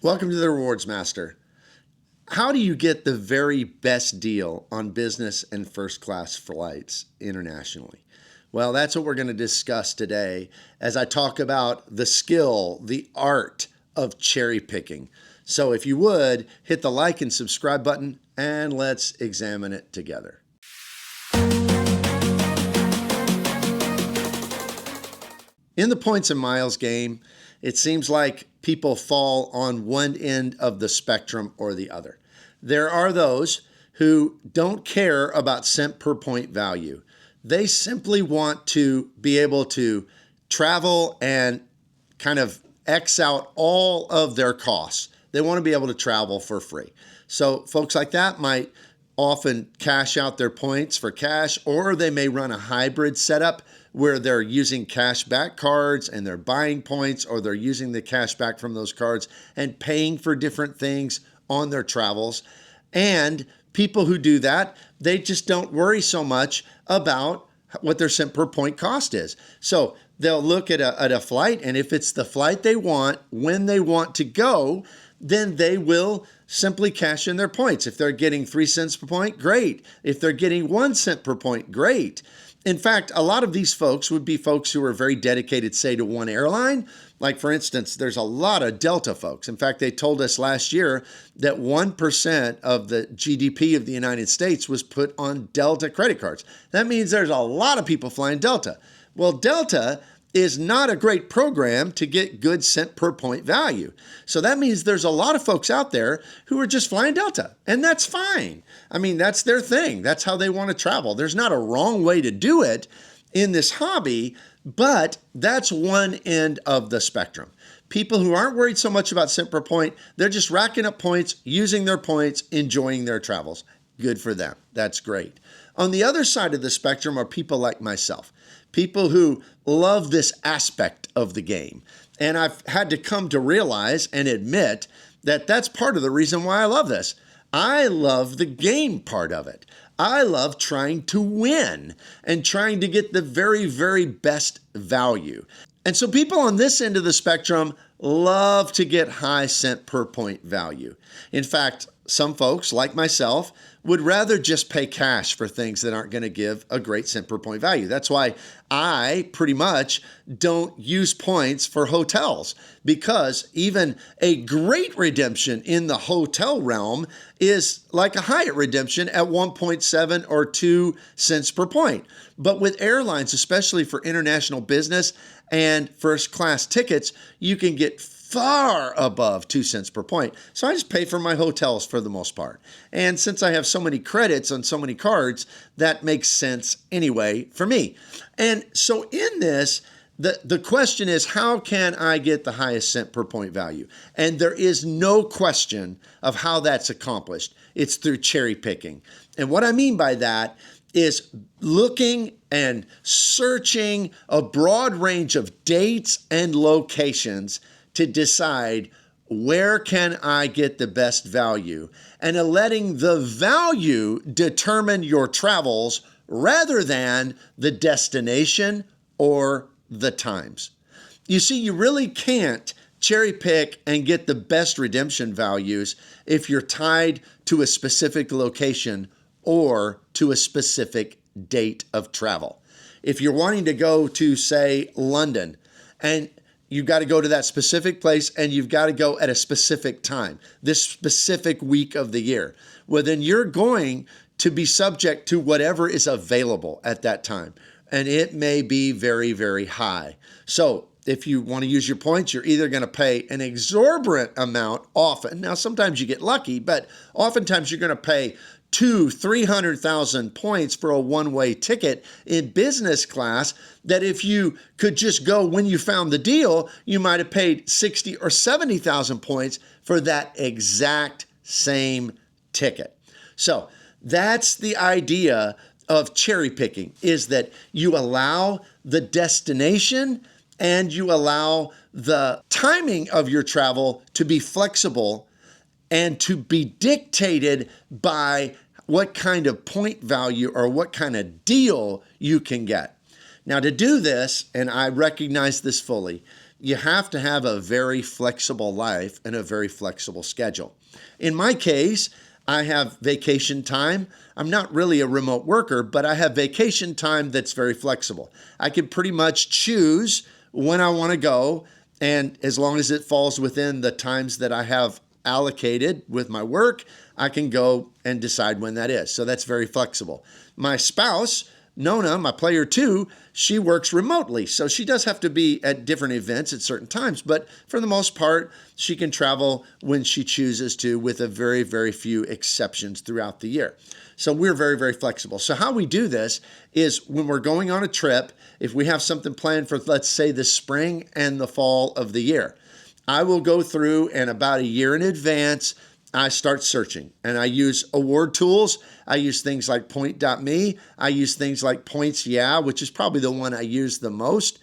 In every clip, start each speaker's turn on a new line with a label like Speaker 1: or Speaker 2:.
Speaker 1: Welcome to the Rewards Master. How do you get the very best deal on business and first class flights internationally? Well, that's what we're going to discuss today as I talk about the skill, the art of cherry picking. So if you would, hit the like and subscribe button and let's examine it together. In the points and miles game, it seems like people fall on one end of the spectrum or the other. There are those who don't care about cent per point value. They simply want to be able to travel and kind of X out all of their costs. They want to be able to travel for free. So folks like that might often cash out their points for cash, or they may run a hybrid setup where they're using cash back cards and they're buying points, or they're using the cash back from those cards and paying for different things on their travels. And people who do that, they just don't worry so much about what their cent per point cost is. So they'll look at a flight, and if it's the flight they want, when they want to go, then they will simply cash in their points. If they're getting 3 cents per point, great. If they're getting 1 cent per point, great. In fact, a lot of these folks would be folks who are very dedicated, say, to one airline. Like, for instance, there's a lot of Delta folks. In fact, they told us last year that 1% of the GDP of the United States was put on Delta credit cards. That means there's a lot of people flying Delta. Well, Delta is not a great program to get good cent per point value. So that means there's a lot of folks out there who are just flying Delta, and that's fine. I mean, that's their thing. That's how they want to travel. There's not a wrong way to do it in this hobby, but that's one end of the spectrum. People who aren't worried so much about cent per point, they're just racking up points, using their points, enjoying their travels. Good for them. That's great. On the other side of the spectrum are people like myself. People who love this aspect of the game. And I've had to come to realize and admit that that's part of the reason why I love this. I love the game part of it. I love trying to win and trying to get the very, very best value. And so people on this end of the spectrum love to get high cent per point value. In fact, some folks, like myself, would rather just pay cash for things that aren't going to give a great cent per point value. That's why I pretty much don't use points for hotels, because even a great redemption in the hotel realm is like a Hyatt redemption at 1.7 or 2 cents per point. But with airlines, especially for international business and first class tickets, you can get far above 2 cents per point. So I just pay for my hotels for the most part. And since I have so many credits on so many cards, that makes sense anyway for me. And so in this, the question is, how can I get the highest cent per point value? And there is no question of how that's accomplished. It's through cherry picking. And what I mean by that is looking and searching a broad range of dates and locations to decide where can I get the best value, and letting the value determine your travels rather than the destination or the times. You see, you really can't cherry pick and get the best redemption values if you're tied to a specific location or to a specific date of travel. If you're wanting to go to, say, London, and you've got to go to that specific place, and you've got to go at a specific time, this specific week of the year, well, then you're going to be subject to whatever is available at that time. And it may be very, very high. So if you want to use your points, you're either going to pay an exorbitant amount often. Now, sometimes you get lucky, but oftentimes you're going to pay 300,000 points for a one-way ticket in business class, that if you could just go when you found the deal, you might have paid 60 or 70,000 points for that exact same ticket. So that's the idea of cherry picking, is that you allow the destination and you allow the timing of your travel to be flexible and to be dictated by what kind of point value or what kind of deal you can get. Now, to do this, and I recognize this fully, you have to have a very flexible life and a very flexible schedule. In my case, I have vacation time. I'm not really a remote worker, but I have vacation time that's very flexible. I can pretty much choose when I want to go, and as long as it falls within the times that I have allocated with my work, I can go and decide when that is. So that's very flexible. My spouse, Nona, my player 2, she works remotely. So she does have to be at different events at certain times, but for the most part, she can travel when she chooses to, with a very, very few exceptions throughout the year. So we're very, very flexible. So how we do this is when we're going on a trip, if we have something planned for, let's say, the spring and the fall of the year, I will go through and about a year in advance, I start searching, and I use award tools. I use things like point.me. I use things like pointsyeah, which is probably the one I use the most.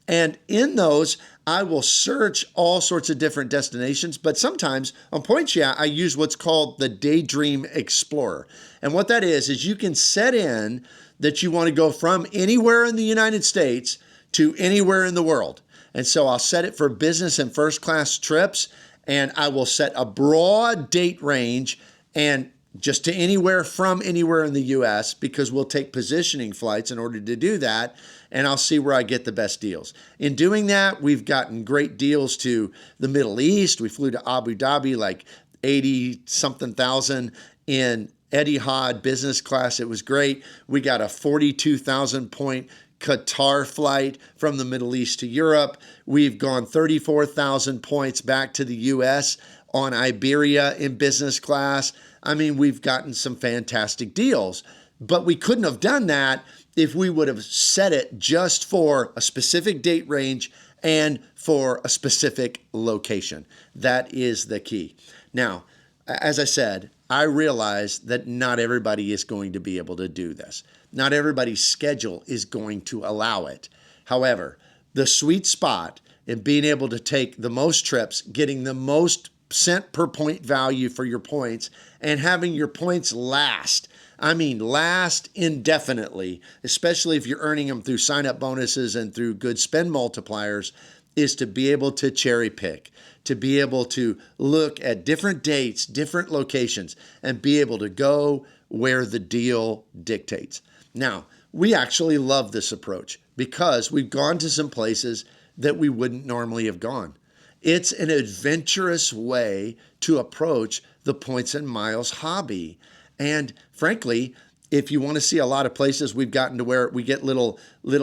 Speaker 1: And in those, I will search all sorts of different destinations, but sometimes on pointsyeah, I use what's called the Daydream Explorer. And what that is you can set in that you want to go from anywhere in the United States to anywhere in the world. And so I'll set it for business and first class trips, and I will set a broad date range and just to anywhere from anywhere in the US, because we'll take positioning flights in order to do that, and I'll see where I get the best deals. In doing that, we've gotten great deals to the Middle East. We flew to Abu Dhabi, like 80-something thousand in Etihad business class. It was great. We got a 42,000 point Qatar flight from the Middle East to Europe. We've gone 34,000 points back to the US on Iberia in business class. I mean, we've gotten some fantastic deals, but we couldn't have done that if we would have set it just for a specific date range and for a specific location. That is the key. Now, as I said, I realize that not everybody is going to be able to do this. Not everybody's schedule is going to allow it. However, the sweet spot in being able to take the most trips, getting the most cent per point value for your points, and having your points last. I mean, last indefinitely, especially if you're earning them through sign-up bonuses and through good spend multipliers, is to be able to cherry pick, to be able to look at different dates, different locations, and be able to go where the deal dictates. Now, we actually love this approach because we've gone to some places that we wouldn't normally have gone. It's an adventurous way to approach the points and miles hobby. And frankly, if you want to see a lot of places, we've gotten to where we get little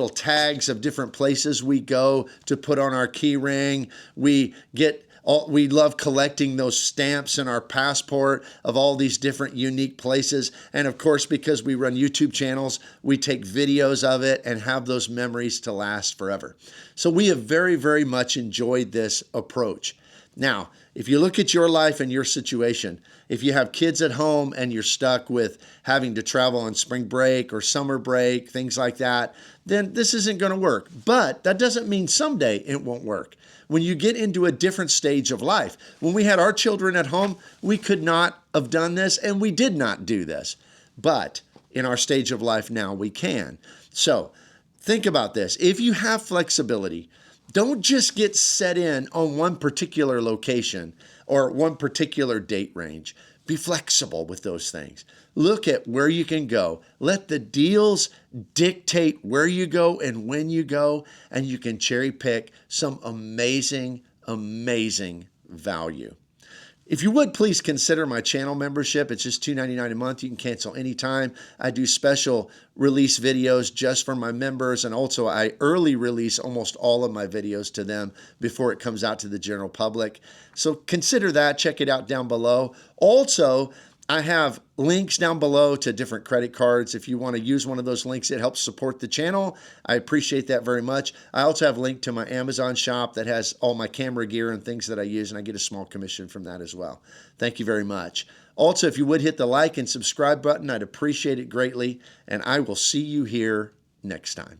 Speaker 1: tags of different places we go to put on our key ring. We love collecting those stamps in our passport of all these different unique places. And of course, because we run YouTube channels, we take videos of it and have those memories to last forever. So we have very, very much enjoyed this approach. Now, if you look at your life and your situation, if you have kids at home and you're stuck with having to travel on spring break or summer break, things like that, then this isn't going to work. But that doesn't mean someday it won't work. When you get into a different stage of life, when we had our children at home, we could not have done this, and we did not do this. But in our stage of life now, we can. So think about this. If you have flexibility, don't just get set in on one particular location or one particular date range. Be flexible with those things. Look at where you can go. Let the deals dictate where you go and when you go, and you can cherry pick some amazing, amazing value. If you would, please consider my channel membership. It's just $2.99 a month. You can cancel anytime. I do special release videos just for my members, and also I early release almost all of my videos to them before it comes out to the general public. So consider that. Check it out down below. Also, I have links down below to different credit cards. If you want to use one of those links, it helps support the channel. I appreciate that very much. I also have a link to my Amazon shop that has all my camera gear and things that I use, and I get a small commission from that as well. Thank you very much. Also, if you would hit the like and subscribe button, I'd appreciate it greatly, and I will see you here next time.